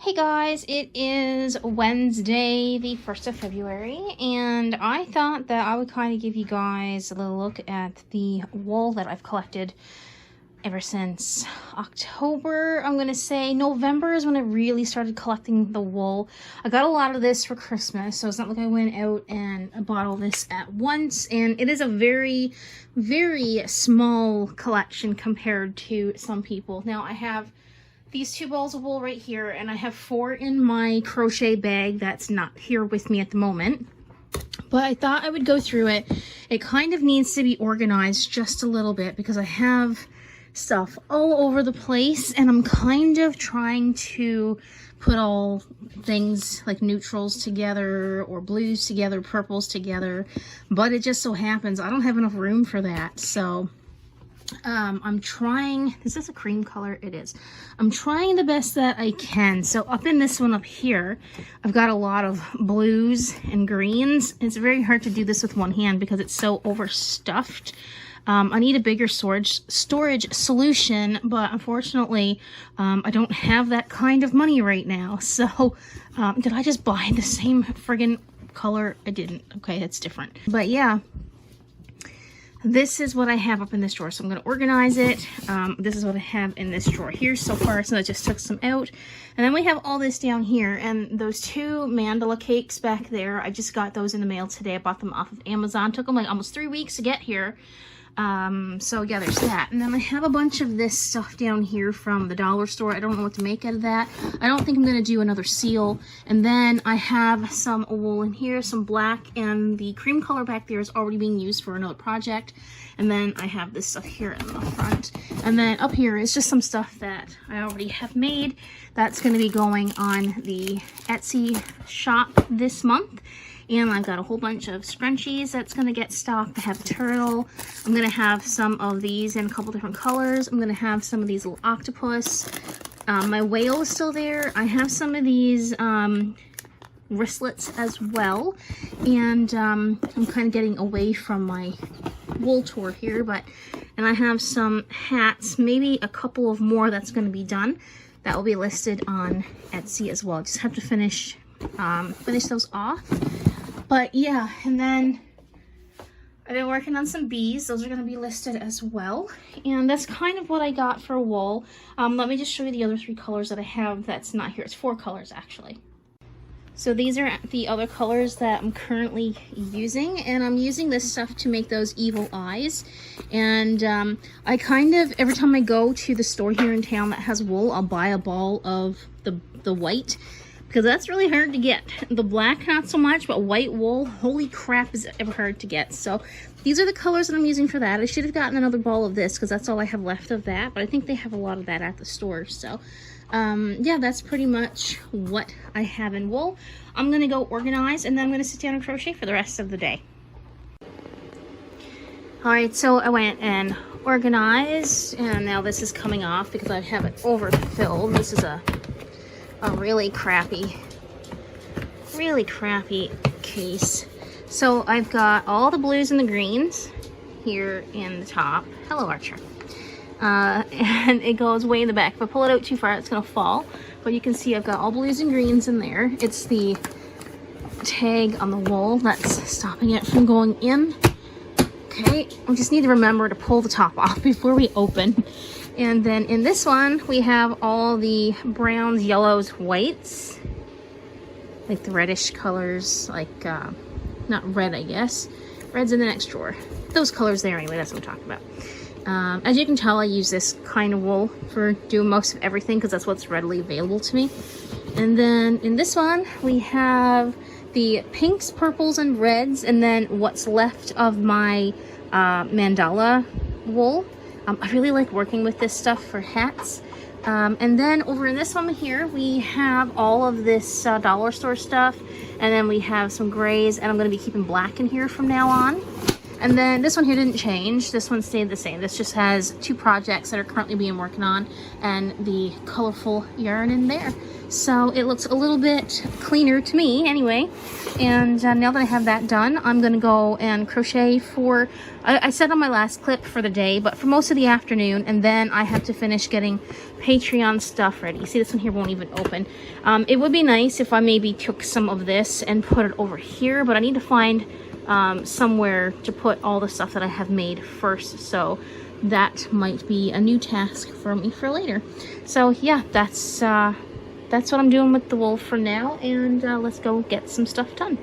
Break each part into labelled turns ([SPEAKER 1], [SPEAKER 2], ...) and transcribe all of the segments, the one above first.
[SPEAKER 1] Hey guys, it is Wednesday, the 1st of February, and I thought that I would kind of give you guys a little look at the wool that I've collected ever since October. I'm going to say November is when I really started collecting the wool. I got a lot of this for Christmas, so it's not like I went out and bought all this at once, and it is a very, very small collection compared to some people. Now, I have these 2 balls of wool right here, and I have 4 in my crochet bag that's not here with me at the moment. But I thought I would go through it. It kind of needs to be organized just a little bit because I have stuff all over the place, and I'm kind of trying to put all things like neutrals together or blues together, purples together, but it just so happens I don't have enough room for that. So I'm trying, is this a cream color? It is. I'm trying the best that I can. So up in this one up here, I've got a lot of blues and greens. It's very hard to do this with one hand because it's so overstuffed. I need a bigger storage solution, but unfortunately, I don't have that kind of money right now. So, did I just buy the same friggin' color? I didn't. Okay, it's different. But yeah. This is what I have up in this drawer, so I'm going to organize it. This is what I have in this drawer here so far, so I just took some out. And then we have all this down here, and those 2 mandala cakes back there, I just got those in the mail today. I bought them off of Amazon. Took them like almost 3 weeks to get here. So yeah, there's that. And then I have a bunch of this stuff down here from the dollar store. I don't know what to make out of that. I don't think I'm going to do another seal. And then I have some wool in here, some black, and the cream color back there is already being used for another project. And then I have this stuff here in the front. And then up here is just some stuff that I already have made. That's going to be going on the Etsy shop this month. And I've got a whole bunch of scrunchies that's going to get stocked. I have a turtle. I'm going to have some of these in a couple different colors. I'm going to have some of these little octopus. My whale is still there. I have some of these wristlets as well. And I'm kind of getting away from my wool tour here. And I have some hats, maybe a couple of more that's going to be done. That will be listed on Etsy as well. Just have to finish those off. But yeah, and then I've been working on some bees. Those are going to be listed as well. And that's kind of what I got for wool. Let me just show you the other 3 colors that I have that's not here. It's 4 colors actually. So these are the other colors that I'm currently using. And I'm using this stuff to make those evil eyes. And I kind of, every time I go to the store here in town that has wool, I'll buy a ball of the white. Because that's really hard to get. The black, not so much, but white wool, holy crap, is it ever hard to get. So these are the colors that I'm using for that. I should have gotten another ball of this because that's all I have left of that. But I think they have a lot of that at the store. So yeah, that's pretty much what I have in wool. I'm going to go organize, and then I'm going to sit down and crochet for the rest of the day. Alright, so I went and organized, and now this is coming off because I have it overfilled. This is a really crappy case. So I've got all the blues and the greens here in the top. Hello, Archer. And it goes way in the back. If I pull it out too far, it's gonna fall. But you can see I've got all blues and greens in there. It's the tag on the wool that's stopping it from going in. Okay, we just need to remember to pull the top off before we open. And then in this one, we have all the browns, yellows, whites. Like the reddish colors, like, not red, I guess. Red's in the next drawer. Those colors there anyway, that's what I'm talking about. As you can tell, I use this kind of wool for doing most of everything because that's what's readily available to me. And then in this one, we have the pinks, purples, and reds, and then what's left of my mandala wool. I really like working with this stuff for hats. And then over in this one here, we have all of this dollar store stuff. And then we have some grays, and I'm going to be keeping black in here from now on. And then this one here didn't change. This one stayed the same. This just has 2 projects that are currently being worked on and the colorful yarn in there. So it looks a little bit cleaner to me anyway. And now that I have that done, I'm going to go and crochet for, I said on my last clip for the day, but for most of the afternoon. And then I have to finish getting Patreon stuff ready. See, this one here won't even open. It would be nice if I maybe took some of this and put it over here, but I need to find somewhere to put all the stuff that I have made first. So that might be a new task for me for later. So yeah, that's what I'm doing with the wool for now, and let's go get some stuff done.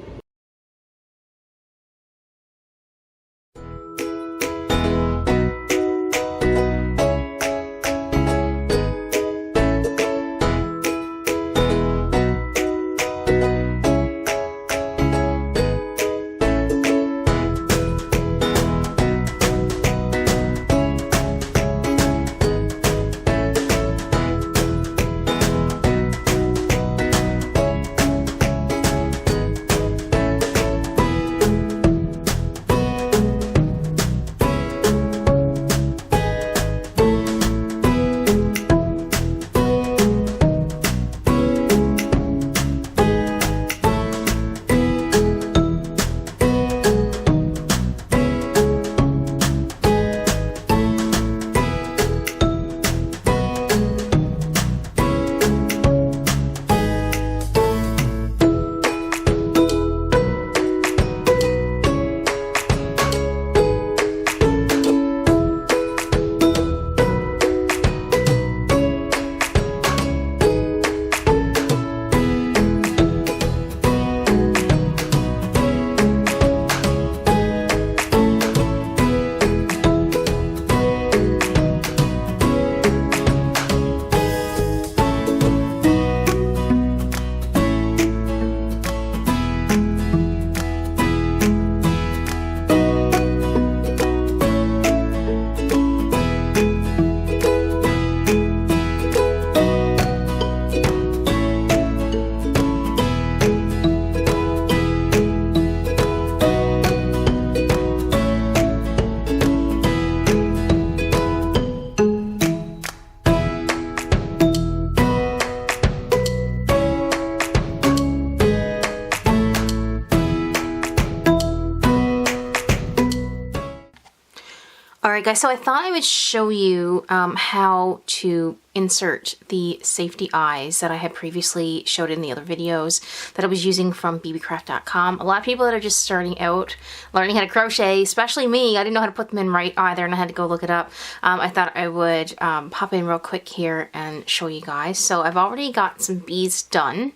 [SPEAKER 1] Alright guys, so I thought I would show you how to insert the safety eyes that I had previously showed in the other videos that I was using from bbcraft.com. A lot of people that are just starting out learning how to crochet, especially me, I didn't know how to put them in right either, and I had to go look it up. I thought I would pop in real quick here and show you guys. So I've already got some beads done,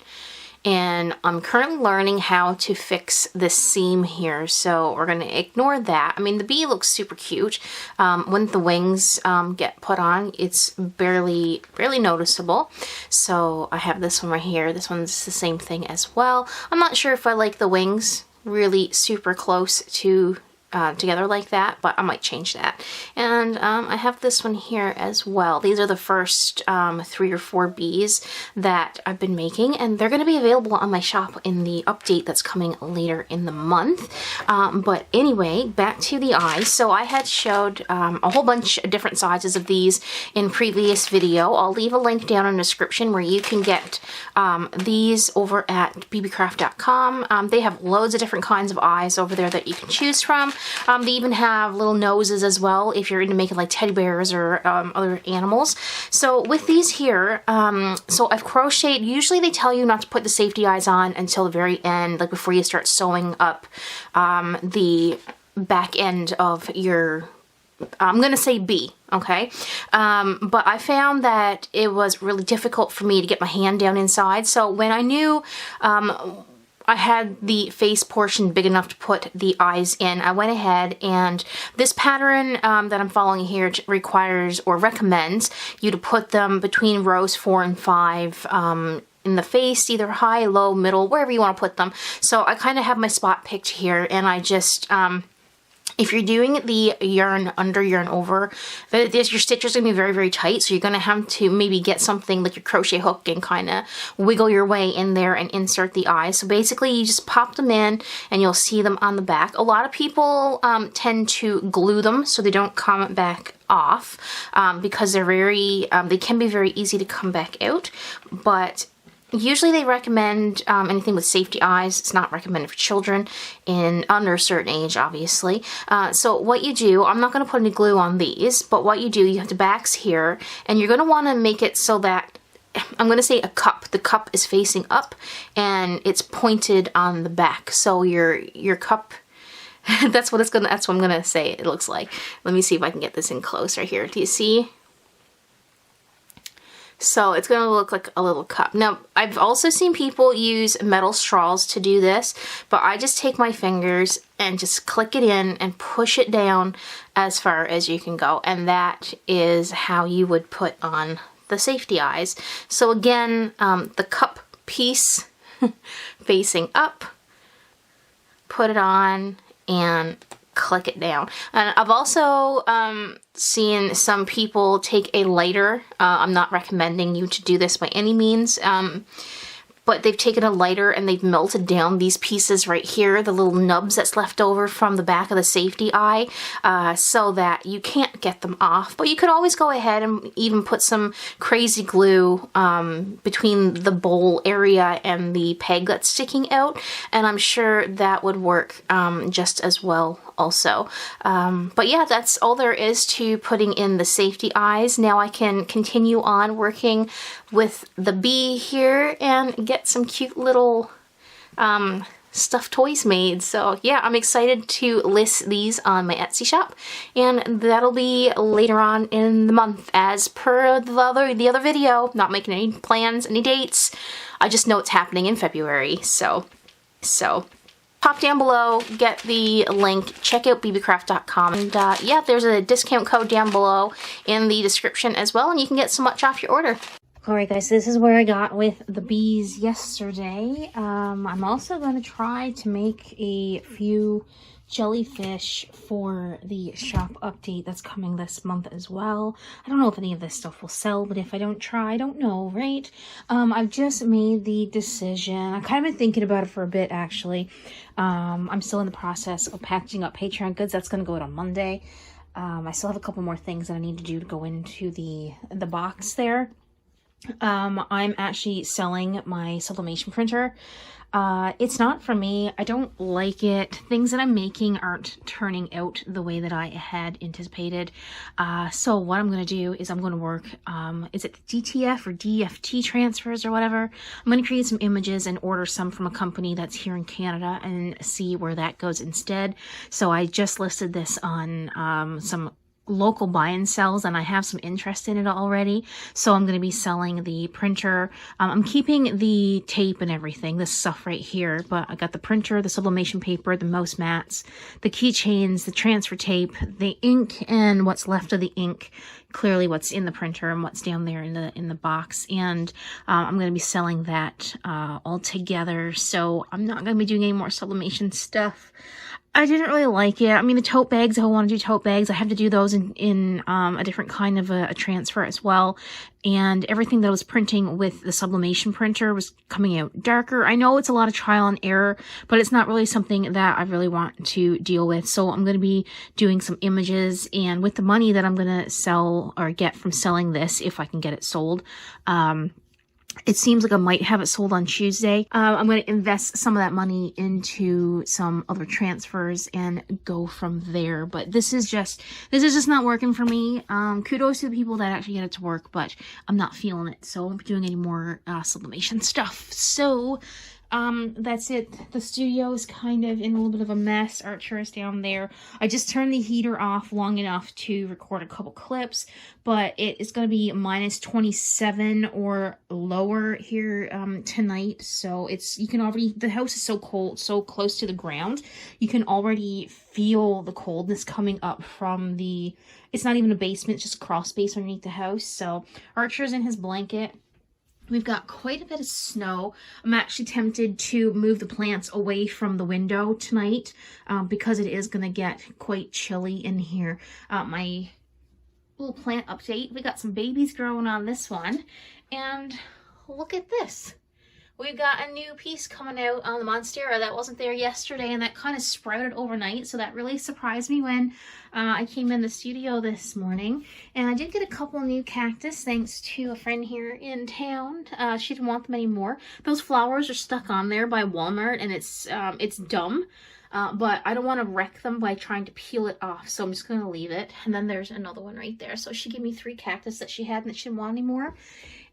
[SPEAKER 1] and I'm currently learning how to fix this seam here, so we're going to ignore that. I mean, the bee looks super cute. When the wings get put on, it's barely noticeable. So I have this one right here. This one's the same thing as well. I'm not sure if I like the wings really super close to together like that, but I might change that. And I have this one here as well. These are the first 3 or 4 bees that I've been making, and they're going to be available on my shop in the update that's coming later in the month. But anyway, back to the eyes. So I had showed a whole bunch of different sizes of these in previous video. I'll leave a link down in the description where you can get these over at bbcraft.com. They have loads of different kinds of eyes over there that you can choose from. They even have little noses as well if you're into making like teddy bears or other animals. So with these here, so I've crocheted. Usually they tell you not to put the safety eyes on until the very end, like before you start sewing up the back end of your, I'm gonna say bee, okay? But I found that it was really difficult for me to get my hand down inside. So when I knew I had the face portion big enough to put the eyes in, I went ahead, and this pattern that I'm following here requires or recommends you to put them between rows 4 and 5 in the face, either high, low, middle, wherever you want to put them. So I kind of have my spot picked here, and I just If you're doing the yarn under, yarn over, your stitches are going to be very, very tight. So you're going to have to maybe get something like your crochet hook and kind of wiggle your way in there and insert the eyes. So basically you just pop them in and you'll see them on the back. A lot of people tend to glue them so they don't come back off because they're very, they can be very easy to come back out. But usually they recommend anything with safety eyes. It's not recommended for children under a certain age, obviously. So what you do, I'm not going to put any glue on these, but what you do, you have the backs here, and you're going to want to make it so that, I'm going to say a cup. The cup is facing up, and it's pointed on the back. So your cup, that's what I'm going to say it looks like. Let me see if I can get this in closer here. Do you see? So it's going to look like a little cup. Now, I've also seen people use metal straws to do this, but I just take my fingers and just click it in and push it down as far as you can go. And that is how you would put on the safety eyes. So again, the cup piece facing up, put it on and click it down. And I've also seen some people take a lighter. I'm not recommending you to do this by any means, but they've taken a lighter and they've melted down these pieces right here, the little nubs that's left over from the back of the safety eye, so that you can't get them off. But you could always go ahead and even put some crazy glue between the bowl area and the peg that's sticking out, and I'm sure that would work just as well also. But yeah, that's all there is to putting in the safety eyes. Now I can continue on working with the bee here and get some cute little stuffed toys made. So yeah, I'm excited to list these on my Etsy shop, and that'll be later on in the month as per the other video. Not making any plans, any dates. I just know it's happening in February. So pop down below, get the link, check out bbcraft.com, and yeah, there's a discount code down below in the description as well, and you can get so much off your order. Alright guys, this is where I got with the bees yesterday. I'm also going to try to make a few jellyfish for the shop update that's coming this month as well. I don't know if any of this stuff will sell, but if I don't try, I don't know, right? I've just made the decision. I've kind of been thinking about it for a bit, actually. I'm still in the process of packaging up Patreon goods. That's going to go out on Monday. I still have a couple more things that I need to do to go into the box there. I'm actually selling my sublimation printer. It's not for me. I don't like it. Things that I'm making aren't turning out the way that I had anticipated. So what I'm going to do is I'm going to work, is it the DTF or DFT transfers or whatever? I'm going to create some images and order some from a company that's here in Canada and see where that goes instead. So I just listed this on some local buy and sells, and I have some interest in it already, so I'm going to be selling the printer. I'm keeping the tape and everything, this stuff right here, but I got the printer, the sublimation paper, the mouse mats, the keychains, the transfer tape, the ink, and what's left of the ink, clearly what's in the printer and what's down there in the box, and I'm going to be selling that all together. So I'm not going to be doing any more sublimation stuff. I didn't really like it. I mean, the tote bags, I want to do tote bags. I have to do those in a different kind of a transfer as well. And everything that I was printing with the sublimation printer was coming out darker. I know it's a lot of trial and error, but it's not really something that I really want to deal with. So I'm going to be doing some images, and with the money that I'm going to sell or get from selling this, if I can get it sold, it seems like I might have it sold on Tuesday. I'm going to invest some of that money into some other transfers and go from there. But this is just not working for me. Kudos to the people that actually get it to work, but I'm not feeling it. So I won't be doing any more sublimation stuff. So that's it. The studio is kind of in a little bit of a mess. Archer is down there. I just turned the heater off long enough to record a couple clips, but it is going to be minus 27 or lower here tonight. So you can already, the house is so cold, so close to the ground. You can already feel the coldness coming up from it's not even a basement, it's just a crawl space underneath the house. So Archer's in his blanket. We've got quite a bit of snow. I'm actually tempted to move the plants away from the window tonight because it is going to get quite chilly in here. My little plant update. We got some babies growing on this one. And look at this. We've got a new piece coming out on the Monstera that wasn't there yesterday, and that kind of sprouted overnight, so that really surprised me when I came in the studio this morning. And I did get a couple new cactus thanks to a friend here in town. She didn't want them anymore. Those flowers are stuck on there by Walmart, and it's dumb. But I don't want to wreck them by trying to peel it off, so I'm just going to leave it. And then there's another one right there. So she gave me 3 cactus that she had and that she didn't want anymore.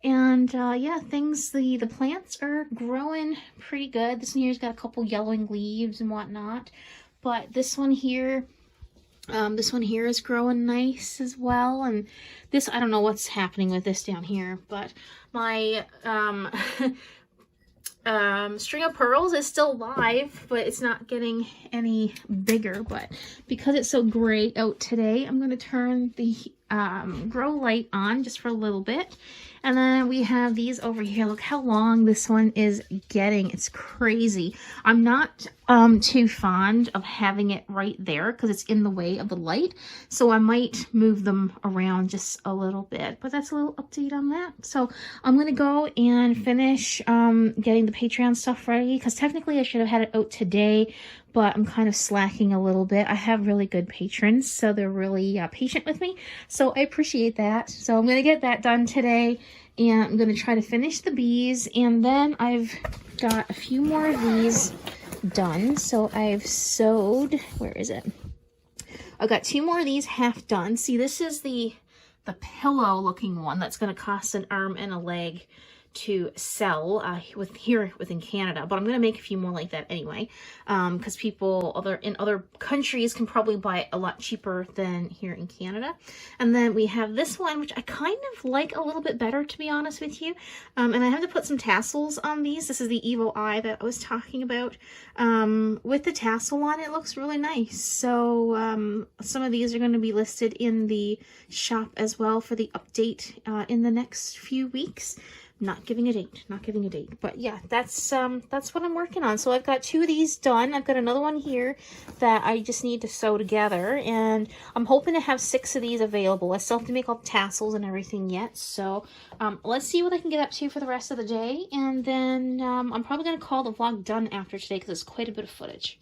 [SPEAKER 1] And yeah, the plants are growing pretty good. This one here's got a couple yellowing leaves and whatnot. But this one here is growing nice as well. And this, I don't know what's happening with this down here, but my string of pearls is still live, but it's not getting any bigger. But because it's so gray out today, I'm going to turn the grow light on just for a little bit. And then we have these over here. Look how long this one is getting. It's crazy. I'm not too fond of having it right there because it's in the way of the light. So I might move them around just a little bit. But that's a little update on that. So I'm going to go and finish getting the Patreon stuff ready, because technically I should have had it out today, but I'm kind of slacking a little bit. I have really good patrons, so they're really patient with me. So I appreciate that. So I'm going to get that done today, and I'm going to try to finish the bees. And then I've got a few more of these done. So I've sewed, where is it? I've got 2 more of these half done. See, this is the pillow looking one that's going to cost an arm and a leg to sell within Canada, but I'm going to make a few more like that anyway, because people in other countries can probably buy it a lot cheaper than here in Canada. And then we have this one, which I kind of like a little bit better, to be honest with you, and I have to put some tassels on these. This is the Evil Eye that I was talking about. With the tassel on, it looks really nice. So some of these are going to be listed in the shop as well for the update in the next few weeks. Not giving a date, but yeah, that's what I'm working on. So I've got 2 of these done. I've got another one here that I just need to sew together, and I'm hoping to have 6 of these available. I still have to make all the tassels and everything yet, so let's see what I can get up to for the rest of the day, and then I'm probably going to call the vlog done after today because it's quite a bit of footage.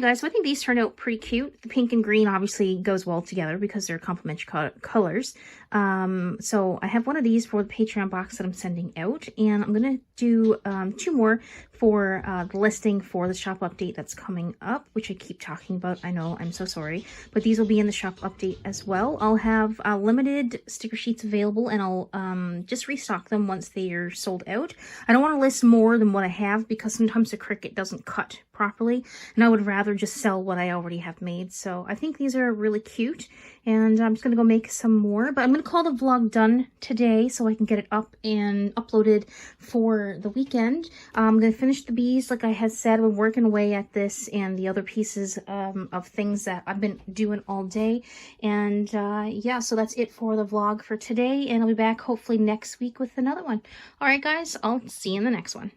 [SPEAKER 1] guys, so I think these turned out pretty cute. The pink and green obviously goes well together because they're complementary colors. So I have one of these for the Patreon box that I'm sending out, and I'm going to do 2 more for the listing for the shop update that's coming up, which I keep talking about. I know, I'm so sorry, but these will be in the shop update as well. I'll have limited sticker sheets available, and I'll just restock them once they are sold out. I don't want to list more than what I have because sometimes the Cricut doesn't cut properly, and I would rather just sell what I already have made. So I think these are really cute, and I'm just going to go make some more, but I'm going to call the vlog done today so I can get it up and uploaded for the weekend. I'm going to finish the bees like I had said. I've been working away at this and the other pieces of things that I've been doing all day, and yeah, so that's it for the vlog for today, and I'll be back hopefully next week with another one. All right guys, I'll see you in the next one.